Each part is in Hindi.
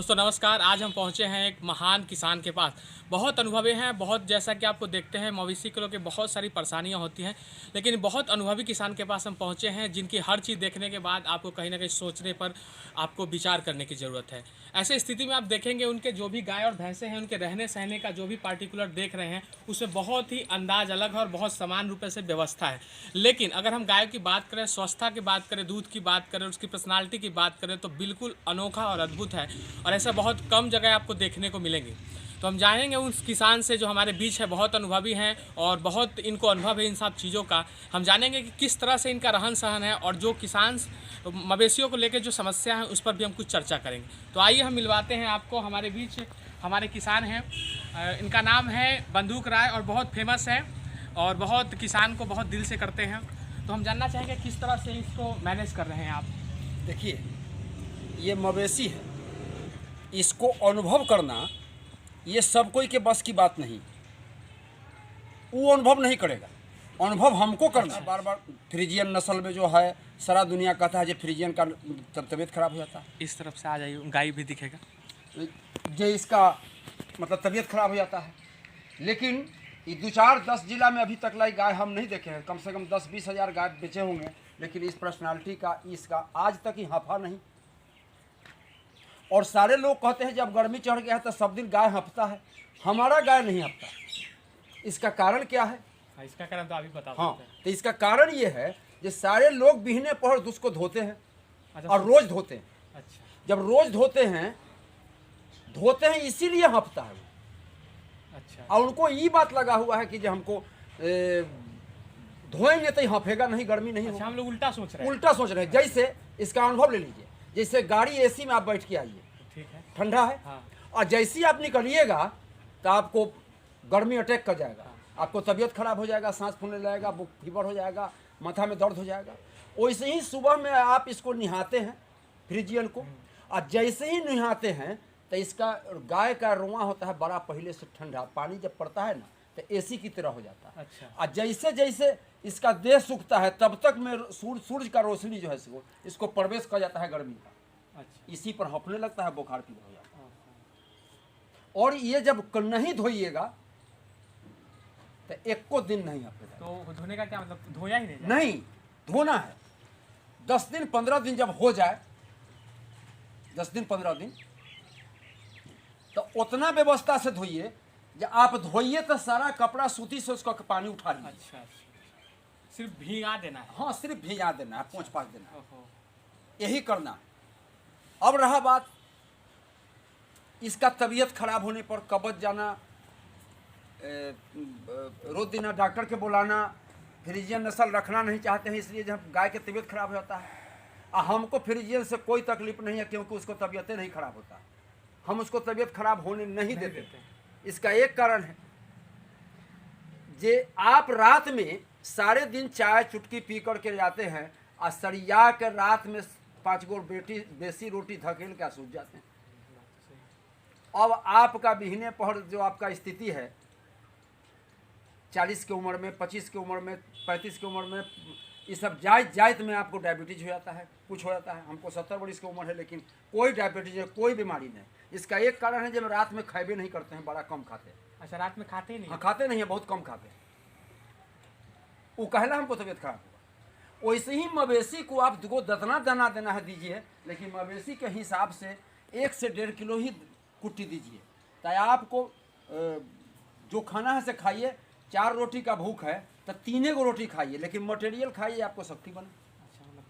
दोस्तों नमस्कार। आज हम पहुंचे हैं एक महान किसान के पास। बहुत अनुभवी हैं, बहुत जैसा कि आपको देखते हैं मवेशी को लेकर बहुत सारी परेशानियां होती हैं, लेकिन बहुत अनुभवी किसान के पास हम पहुंचे हैं जिनकी हर चीज़ देखने के बाद आपको कहीं ना कहीं सोचने पर आपको विचार करने की ज़रूरत है। ऐसे स्थिति में आप देखेंगे उनके जो भी गाय और भैंसें हैं, उनके रहने सहने का जो भी पार्टिकुलर देख रहे हैं उसमें बहुत ही अंदाज अलग है और बहुत समान रूप से व्यवस्था है। लेकिन अगर हम गाय की बात करें, स्वच्छता की बात करें, दूध की बात करें, उसकी पर्सनालिटी की बात करें तो बिल्कुल अनोखा और अद्भुत है और ऐसा बहुत कम जगह आपको देखने को मिलेंगे। तो हम जानेंगे उस किसान से जो हमारे बीच है, बहुत अनुभवी हैं और बहुत इनको अनुभव है इन सब चीज़ों का। हम जानेंगे कि किस तरह से इनका रहन सहन है और जो किसान मवेशियों को लेकर जो समस्या है उस पर भी हम कुछ चर्चा करेंगे। तो आइए हम मिलवाते हैं आपको। हमारे बीच हमारे किसान हैं, इनका नाम है बंदूक राय और बहुत फेमस है और बहुत किसान को बहुत दिल से करते हैं। तो हम जानना चाहेंगे किस तरह से इसको मैनेज कर रहे हैं आप। देखिए, ये मवेशी है, इसको अनुभव करना ये सब कोई के बस की बात नहीं। वो अनुभव नहीं करेगा, अनुभव हमको करना है। बार बार फ्रीजियन नस्ल में जो है सारा दुनिया कहता है जो फ्रीजियन का तबीयत खराब हो जाता है। इस तरफ से आ जाइए, गाय भी दिखेगा। जो इसका मतलब तबीयत खराब हो जाता है। लेकिन ये 2-4-10 जिला में अभी तक लाई गाय हम नहीं देखे हैं। कम से कम 10-20 हज़ार गाय बेचे होंगे, लेकिन इस पर्सनालिटी का, इसका आज तक ही हफा नहीं। और सारे लोग कहते हैं जब गर्मी चढ़ गया है तो सब दिन गाय हंफता है। हमारा गाय नहीं हंफता। इसका कारण क्या है? इसका कारण तो अभी बता हाँ, सकते हैं। तो इसका कारण ये है कि सारे लोग बिहने पहर उसको धोते हैं अच्छा, और रोज धोते हैं। अच्छा, जब रोज धोते हैं इसीलिए हंफता है वो। अच्छा, और उनको ये बात लगा हुआ है कि जो हमको धोएंगे तो हंफेगा नहीं, गर्मी नहीं अच्छा, होगा। हम लोग उल्टा सोच रहे हैं। उल्टा सोच रहे हैं। जैसे इसका अनुभव ले लीजिए, जैसे गाड़ी एसी में आप बैठ के आइए, ठीक है। ठंडा है, हाँ, और जैसे ही आप निकलिएगा तो आपको गर्मी अटैक कर जाएगा, आपको तबीयत खराब हो जाएगा, सांस फूलने लगेगा, बुक फीवर हो जाएगा, माथा में दर्द हो जाएगा। वैसे ही सुबह में आप इसको नहाते हैं फ्रिजियन को, और जैसे ही नहाते हैं तो इसका गाय का रुआ होता है बड़ा पहले से ठंडा, पानी जब पड़ता है ना तो एसी की तरह हो जाता है। अच्छा, और जैसे जैसे इसका देह सूखता है तब तक में सूर्य का रोशनी जो है इसको प्रवेश कर जाता है गर्मी का, अच्छा, इसी पर हंफने लगता है, बुखार की हो जाता है। हाँ, और ये जब नहीं धोइएगा तो एक को दिन नहीं हंफेगा। तो धोने का क्या मतलब, धोया ही नहीं जाए? नहीं, धोना है। 10 दिन 15 दिन जब हो जाए, 10 दिन 15 दिन, तो उतना व्यवस्था से धोइए। जब आप धोइए तो सारा कपड़ा सूती से उसका पानी उठा लीजिए। अच्छा, अच्छा, सिर्फ भिगा देना है। हाँ, सिर्फ भिजा देना है, पोंछ पाछ देना है, ओहो, यही करना है। अब रहा बात इसका तबीयत खराब होने पर, कब्ज जाना, रोज दिन डॉक्टर के बुलाना। फ्रीजियन नस्ल रखना नहीं चाहते हैं इसलिए जब गाय की तबीयत खराब हो जाता है। और हमको फ्रीजियन से कोई तकलीफ नहीं है क्योंकि उसको तबीयतें नहीं खराब होता, हम उसको तबीयत खराब होने नहीं देते। इसका एक कारण है, जे आप रात में सारे दिन चाय चुटकी पी करके जाते हैं और सरिया के रात में 5 गो बेसी रोटी धकेल के सूझ जाते हैं। अब आपका बिहने पहर जो आपका स्थिति है, 40 की उम्र में, 25 की उम्र में, 35 की उम्र में, ये सब जायत में आपको डायबिटीज हो जाता है, कुछ हो जाता है। हमको 70 वर्ष की उम्र है लेकिन कोई डायबिटीज है, कोई बीमारी नहीं। इसका एक कारण है जब रात में खाए भी नहीं करते हैं, बड़ा कम खाते हैं। अच्छा, रात में खाते ही नहीं? हाँ, खाते नहीं है, बहुत कम खाते हैं। वो कहला हमको तबीयत खराब होगा। वैसे ही मवेशी को आप को दतना दाना देना है दीजिए, लेकिन मवेशी के हिसाब से 1 से 1.5 किलो ही कुट्टी दीजिए। तो आपको जो खाना है से खाइए। 4 रोटी का भूख है तो 3 गो रोटी खाइए, लेकिन मटेरियल खाइए, आपको शक्ति बने। अच्छा, मतलब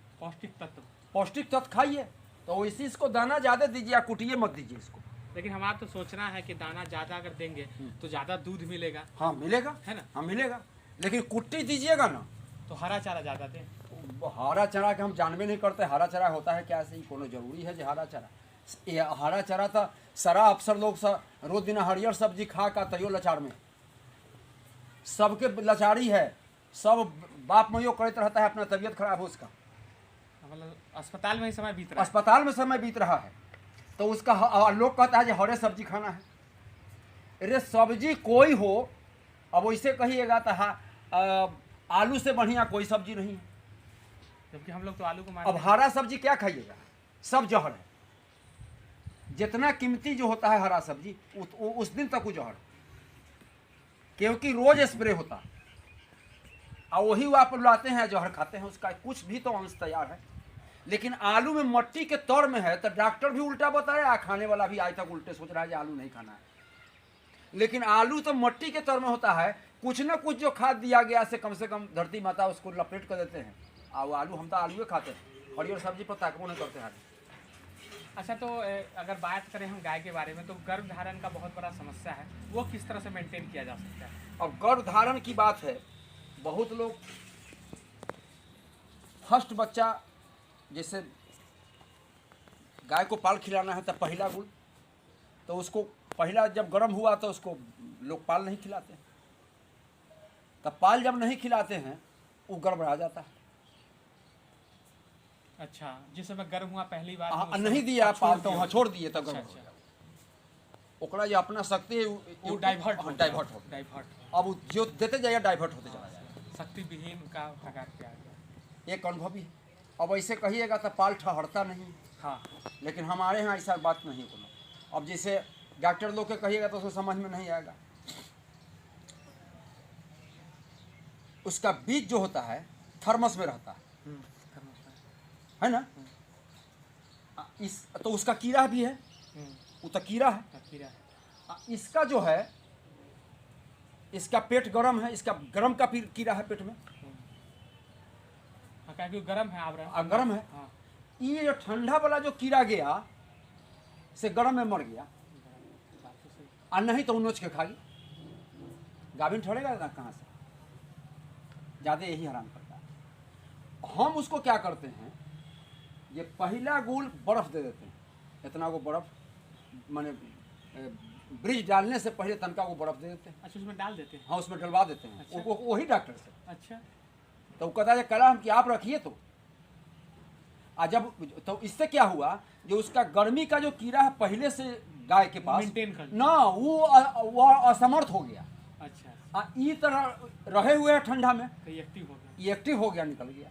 पौष्टिक तत्व खाइए। तो वैसे इसको दाना ज़्यादा दीजिए, या कुटिए मत दीजिए इसको। लेकिन हमारा तो सोचना है कि दाना ज़्यादा अगर देंगे तो ज़्यादा दूध मिलेगा। हाँ, मिलेगा, है ना? हाँ, मिलेगा, लेकिन कुट्टी दीजिएगा ना। तो हरा चारा ज़्यादा दें। हरा चरा के हम जानबे नहीं करते हरा चरा होता है क्या, ऐसे कोनो जरूरी है जो हरा चरा। ये हरा चरा तो सारा अफसर लोग रोज दिन हरियर सब्जी खा का तैयो लाचार में, सबके लाचारी है। सब बाप मैयो करते रहता है, अपना तबीयत खराब हो उसका, मतलब अस्पताल में ही समय बीत रहा है। अस्पताल में समय बीत रहा है। तो उसका लोग कहता है जो हरे सब्जी खाना है। अरे सब्जी कोई हो, अब वैसे कहिएगा तो हाँ, आलू से बढ़िया कोई सब्जी नहीं है। जबकि हम लोग तो आलू को अब मानते हैं। हरा सब्जी क्या खाइएगा, सब जहर है। जितना कीमती जो होता है हरा सब्जी उस दिन तक वो जहर, क्योंकि रोज स्प्रे होता और वही वो आप लाते हैं जहर खाते हैं, उसका कुछ भी तो अंश तैयार है। लेकिन आलू में मट्टी के तौर में है तो डॉक्टर भी उल्टा बताया, खाने वाला भी आज तक उल्टे सोच रहा है कि आलू नहीं खाना है। लेकिन आलू तो मट्टी के तौर में होता है, कुछ ना कुछ जो खाद दिया गया से कम धरती माता उसको लपेट कर देते हैं। और आलू हम तो आलू खाते हैं, हरी और सब्जी पर ताकबो नहीं करते हैं। अच्छा, तो अगर बात करें हम गाय के बारे में, तो गर्भधारण का बहुत बड़ा समस्या है, वो किस तरह से मेंटेन किया जा सकता है? अब गर्भधारण की बात है, बहुत लोग फर्स्ट बच्चा जैसे गाय को पाल खिलाना है तो पहला गुड़, तो उसको पहला जब गर्म हुआ तो उसको लोग पाल नहीं खिलाते, तब पाल जब नहीं खिलाते हैं वो गड़बड़ा जाता है। अच्छा, जिस समय गर्म हुआ पहली बार नहीं दिया पाल तो वहाँ छोड़ दिए तब गर्म हो गया। ओकरा जो अपना शक्ति है वो डाइवर्ट हो, अब जो देते जाएगा डाइवर्ट होते चला जाएगा, शक्ति विहीन का प्रकार पे आ गया। एक अनुभव ही। अब ऐसे कहिएगा तो पाल ठहरता नहीं। हाँ, लेकिन हमारे यहाँ ऐसा बात नहीं कोनो। अब जैसे डॉक्टर लोग के कहिएगा तो उसको समझ में नहीं आएगा। उसका बीज जो होता है थर्मस में रहता है ना, इस तो उसका कीड़ा भी है, वो तो कीड़ा है। इसका जो है, इसका पेट गर्म है, इसका गर्म का कीड़ा है पेट में, क्योंकि गर्म है, आवरण गर्म है। हाँ। ये जो ठंडा वाला जो कीड़ा गया से गर्म में मर गया, और नहीं तो नोच के खाई, गाभिन ठहरेगा ना कहाँ से, ज़्यादा यही हराम करता है। हम उसको क्या करते हैं, ये पहला गुल बर्फ़ दे देते हैं, इतना वो बर्फ़ माने ब्रिज डालने से पहले तनका वो बर्फ़ दे देते हैं। अच्छा, उसमें डाल देते हैं? हाँ, उसमें डलवा देते हैं। अच्छा। वही डॉक्टर से। अच्छा, तो वो कहता है कला हम कि आप रखिए तो जब तो इससे क्या हुआ, जो उसका गर्मी का जो कीड़ा है पहले से गाय के पास मेंटेन कर ना, वो असमर्थ हो गया। अच्छा, ई तरह रहे हुए है ठंडा में, तो ये एक्टिव हो गया। ये एक्टिव हो गया, निकल गया।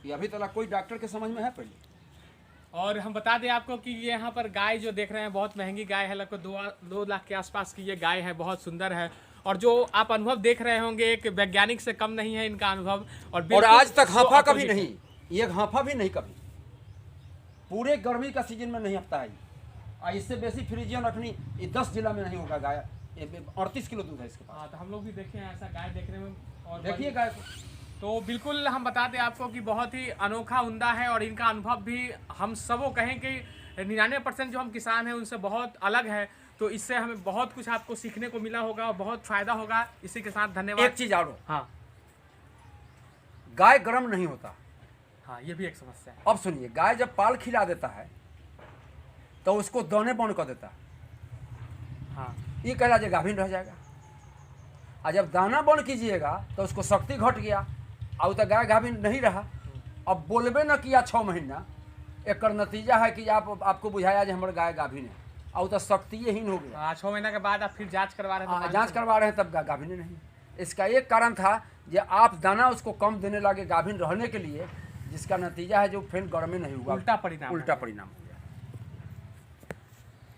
ये अभी तक कोई डॉक्टर के समझ में है पहले। और हम बता दें आपको कि ये यहाँ पर गाय जो देख रहे हैं बहुत महंगी गाय है, लगभग 2 लाख के आसपास की ये गाय है, बहुत सुंदर है। और जो आप अनुभव देख रहे होंगे, एक वैज्ञानिक से कम नहीं है इनका अनुभव। और आज तक हाँफा कभी नहीं, एक हाँफा भी नहीं कभी, पूरे गर्मी का सीजन में नहीं हफ्ता है। और इससे बेसी फ्रीजियन रखनी 10 जिला में नहीं होगा गाय। 38 किलो दूध है इसके पास। हाँ, तो हम लोग भी देखे हैं ऐसा गाय देखने में। और देखिए गाय को, तो बिल्कुल हम बता दें आपको कि बहुत ही अनोखा उम्दा है। और इनका अनुभव भी हम सबको कहें कि 99% जो हम किसान हैं उनसे बहुत अलग है। तो इससे हमें बहुत कुछ आपको सीखने को मिला होगा और बहुत फायदा होगा। इसी के साथ धन्यवाद। एक चीज़ और, हाँ, गाय गर्म नहीं होता। हाँ, ये भी एक समस्या है। अब सुनिए, गाय जब पाल खिला देता है तो उसको दाने बंद कर देता है। हाँ, ये कह रहा गाभिन रह जाएगा। और जब दाना बंद कीजिएगा तो उसको शक्ति घट गया और तो गाय गाभिन नहीं रहा। अब बोलबे न किया 6 महीना, एक नतीजा है कि आपको बुझाया जो हमारे गाय गाभिन है, और तो शक्तिहीन हो गया। 6 महीना के बाद आप फिर जांच करवा रहे हैं? जांच करवा रहे हैं तब गाभिन नहीं। इसका एक कारण था कि आप दाना उसको कम देने लगे गाभिन रहने के लिए, जिसका नतीजा है जो फिर गर्मी नहीं हुआ, उल्टा परिणाम हो गया।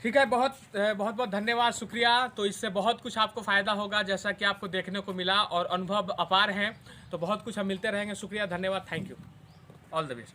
ठीक है, बहुत बहुत धन्यवाद, शुक्रिया। तो इससे बहुत कुछ आपको फ़ायदा होगा, जैसा कि आपको देखने को मिला, और अनुभव अपार हैं। तो बहुत कुछ हम मिलते रहेंगे। शुक्रिया, धन्यवाद, thank you, all the best.